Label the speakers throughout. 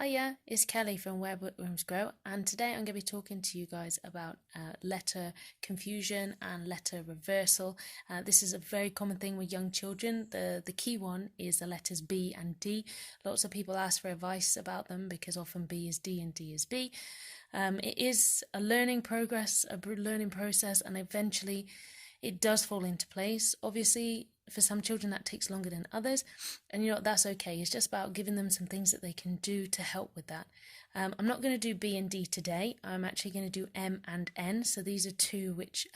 Speaker 1: Hiya, it's Kelly from Where Bookworms Grow, and today I'm going to be talking to you guys about letter confusion and letter reversal. This is a very common thing with young children. The key one is the letters B and D. Lots of people ask for advice about them because often B is D and D is B. It is a learning process, and eventually it does fall into place. Obviously, for some children that takes longer than others, and that's okay. It's just about giving them some things that they can do to help with that. I'm not going to do B and D today. I'm actually going to do M and N. So these are two which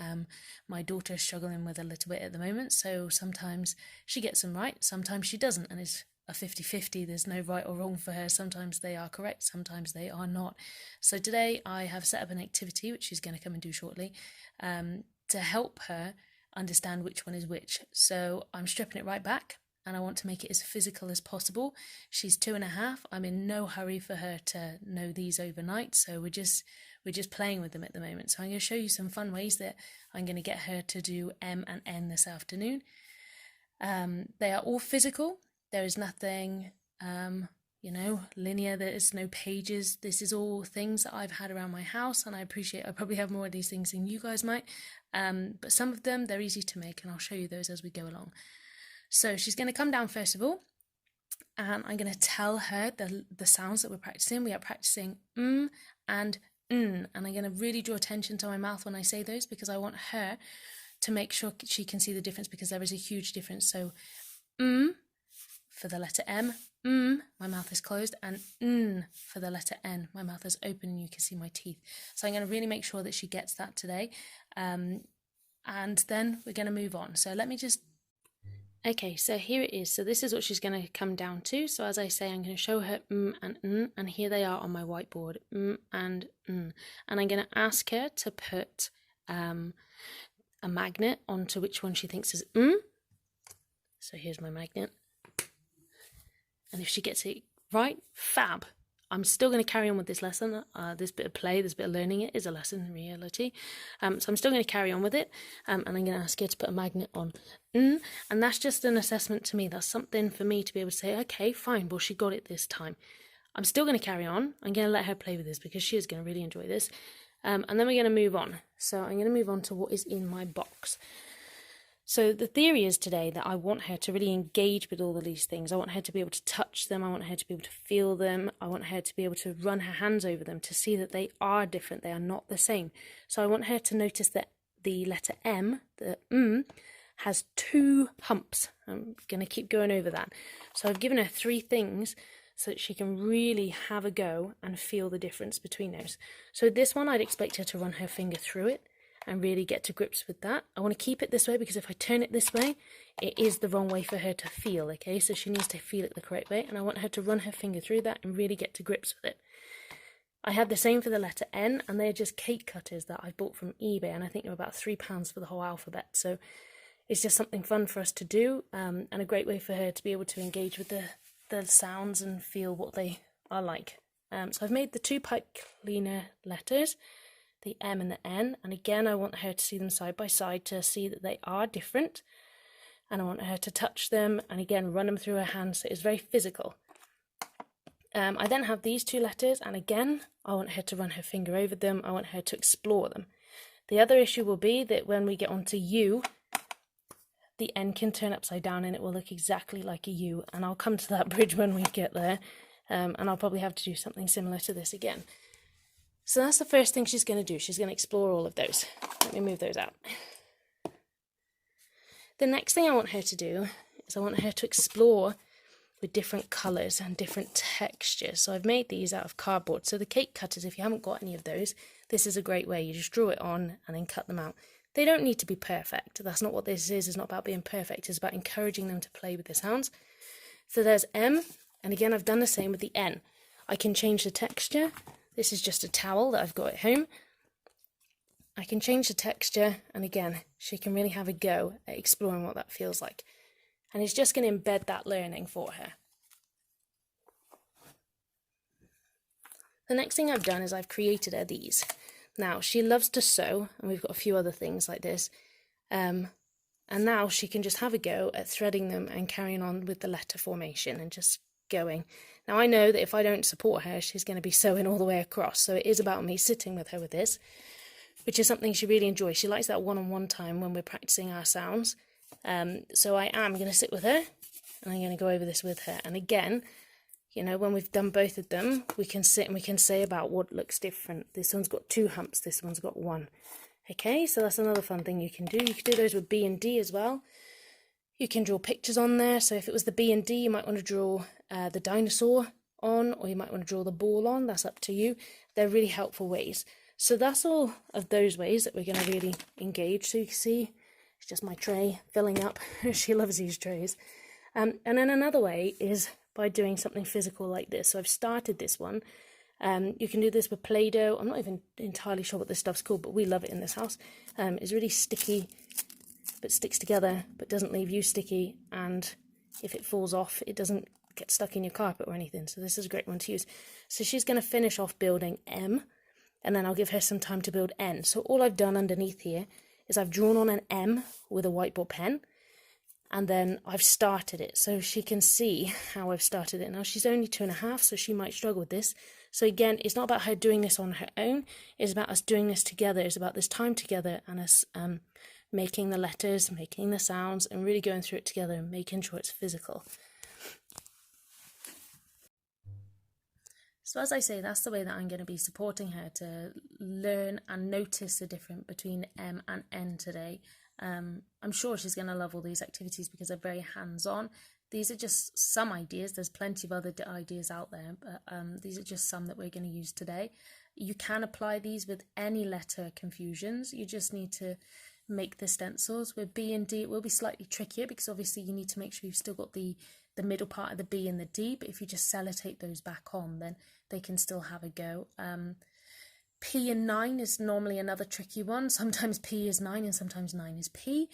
Speaker 1: my daughter is struggling with a little bit at the moment. So sometimes she gets them right, sometimes she doesn't, and it's a 50-50. There's no right or wrong for her. Sometimes they are correct, sometimes they are not. So today I have set up an activity which she's going to come and do shortly to help her understand which one is which. So I'm stripping it right back and I want to make it as physical as possible. She's 2.5. I'm in no hurry for her to know these overnight, so we're just playing with them at the moment. So I'm going to show you some fun ways that I'm going to get her to do M and N this afternoon. They are all physical. There is nothing linear. There is no pages. This is all things that I've had around my house, and I appreciate I probably have more of these things than you guys might. But some of them, they're easy to make, and I'll show you those as we go along. So she's going to come down first of all, and I'm going to tell her the sounds that we're practicing. We are practicing and and I'm going to really draw attention to my mouth when I say those, because I want her to make sure she can see the difference, because there is a huge difference. So for the letter M, my mouth is closed, and for the letter N, my mouth is open and you can see my teeth. So I'm going to really make sure that she gets that today. And then we're going to move on. So let me just... Okay, so here it is. So this is what she's going to come down to. So as I say, I'm going to show her and here they are on my whiteboard, and And I'm going to ask her to put a magnet onto which one she thinks is So here's my magnet. And if she gets it right, fab. I'm still going to carry on with this lesson. This bit of play, this bit of learning, it is a lesson in reality. So I'm still going to carry on with it. And I'm going to ask her to put a magnet on And that's just an assessment to me. That's something for me to be able to say, okay, fine, well, she got it this time. I'm still going to carry on. I'm going to let her play with this because she is going to really enjoy this. And then we're going to move on. So I'm going to move on to what is in my box. So the theory is today that I want her to really engage with all of these things. I want her to be able to touch them. I want her to be able to feel them. I want her to be able to run her hands over them to see that they are different. They are not the same. So I want her to notice that the letter M, the has 2 humps. I'm going to keep going over that. So I've given her 3 things so that she can really have a go and feel the difference between those. So this one, I'd expect her to run her finger through it and really get to grips with that. I want to keep it this way because if I turn it this way, it is the wrong way for her to feel, okay? So she needs to feel it the correct way, and I want her to run her finger through that and really get to grips with it. I had the same for the letter N, and they're just cake cutters that I bought from eBay, and I think they're about £3 for the whole alphabet. So it's just something fun for us to do, and a great way for her to be able to engage with the sounds and feel what they are like. So I've made the 2 pipe cleaner letters, the M and the N, and again I want her to see them side by side to see that they are different, and I want her to touch them and again run them through her hands, so it's very physical. I then have these 2 letters, and again I want her to run her finger over them. I want her to explore them. The other issue will be that when we get onto U, the N can turn upside down and it will look exactly like a U, and I'll come to that bridge when we get there, and I'll probably have to do something similar to this again. So that's the first thing she's going to do. She's going to explore all of those. Let me move those out. The next thing I want her to do is I want her to explore with different colours and different textures. So I've made these out of cardboard. So the cake cutters, if you haven't got any of those, this is a great way. You just draw it on and then cut them out. They don't need to be perfect. That's not what this is. It's not about being perfect. It's about encouraging them to play with the sounds. So there's M, and again I've done the same with the N. I can change the texture. This is just a towel that I've got at home. I can change the texture, and again, she can really have a go at exploring what that feels like. And it's just going to embed that learning for her. The next thing I've done is I've created her these. Now, she loves to sew, and we've got a few other things like this. And now she can just have a go at threading them and carrying on with the letter formation and just going. Now I know that if I don't support her, she's going to be sewing all the way across. So it is about me sitting with her with this, which is something she really enjoys. She likes that one-on-one time when we're practicing our sounds. So I am going to sit with her and I'm going to go over this with her. And again, you know, when we've done both of them, we can sit and we can say about what looks different. This one's got 2 humps, this one's got 1. Okay, so that's another fun thing you can do. You can do those with B and D as well. You can draw pictures on there. So if it was the B and D, you might want to draw the dinosaur on, or you might want to draw the ball on. That's up to you. They're really helpful ways. So that's all of those ways that we're going to really engage. So you can see it's just my tray filling up. She loves these trays. And then another way is by doing something physical like this. So I've started this one. You can do this with Play-Doh. I'm not even entirely sure what this stuff's called, but we love it in this house. It's really sticky, but sticks together, but doesn't leave you sticky. And if it falls off, it doesn't get stuck in your carpet or anything. So this is a great one to use. So she's going to finish off building M, and then I'll give her some time to build N. So all I've done underneath here is I've drawn on an M with a whiteboard pen, and then I've started it. So she can see how I've started it. Now she's only 2.5, so she might struggle with this. So again, it's not about her doing this on her own, it's about us doing this together. It's about this time together and us making the letters, making the sounds, and really going through it together and making sure it's physical. So as I say, that's the way that I'm going to be supporting her to learn and notice the difference between M and N today. I'm sure she's going to love all these activities because they're very hands-on. These are just some ideas. There's plenty of other ideas out there, but these are just some that we're going to use today. You can apply these with any letter confusions. You just need to make the stencils. With B and D, it will be slightly trickier because obviously you need to make sure you've still got the middle part of the B and the D, but if you just sellotape those back on, then they can still have a go. P and 9 is normally another tricky one. Sometimes P is 9 and sometimes 9 is P.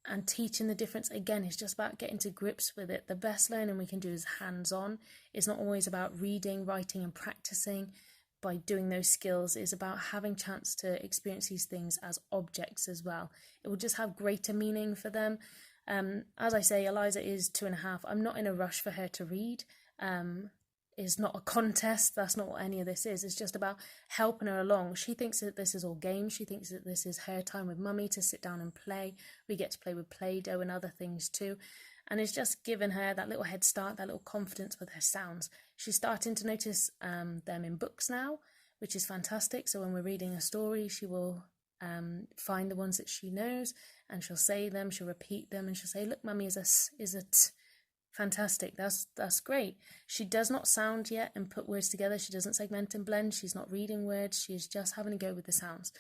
Speaker 1: And teaching the difference, again, is just about getting to grips with it. The best learning we can do is hands-on. It's not always about reading, writing and practicing by doing those skills. It's about having chance to experience these things as objects as well. It will just have greater meaning for them. As I say, Eliza is 2.5. I'm not in a rush for her to read. It's not a contest. That's not what any of this is. It's just about helping her along. She thinks that this is all games. She thinks that this is her time with mummy to sit down and play. We get to play with Play-Doh and other things too. And it's just given her that little head start, that little confidence with her sounds. She's starting to notice them in books now, which is fantastic. So when we're reading a story, she will find the ones that she knows and she'll say them, she'll repeat them, and she'll say, look, mummy is a t. Fantastic, that's great. She does not sound yet and put words together. She doesn't segment and blend. She's not reading words. She's just having a go with the sounds.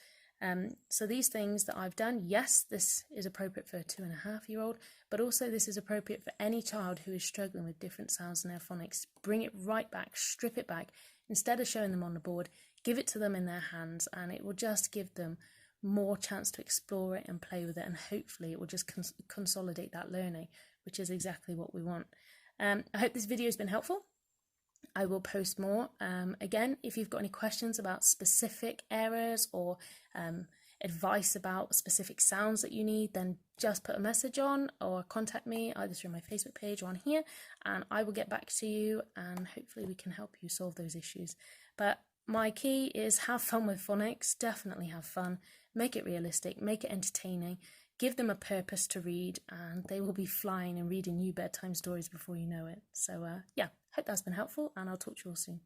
Speaker 1: So these things that I've done, yes, this is appropriate for a 2.5-year-old, but also this is appropriate for any child who is struggling with different sounds in their phonics. Bring it right back, strip it back. Instead of showing them on the board, give it to them in their hands, and it will just give them more chance to explore it and play with it, and hopefully it will just consolidate that learning, which is exactly what we want. I hope this video has been helpful. I will post more. Again, if you've got any questions about specific errors or advice about specific sounds that you need, then just put a message on or contact me either through my Facebook page or on here, and I will get back to you, and hopefully we can help you solve those issues. But my key is have fun with phonics. Definitely have fun. Make it realistic, make it entertaining, give them a purpose to read, and they will be flying and reading you bedtime stories before you know it. So yeah, hope that's been helpful, and I'll talk to you all soon.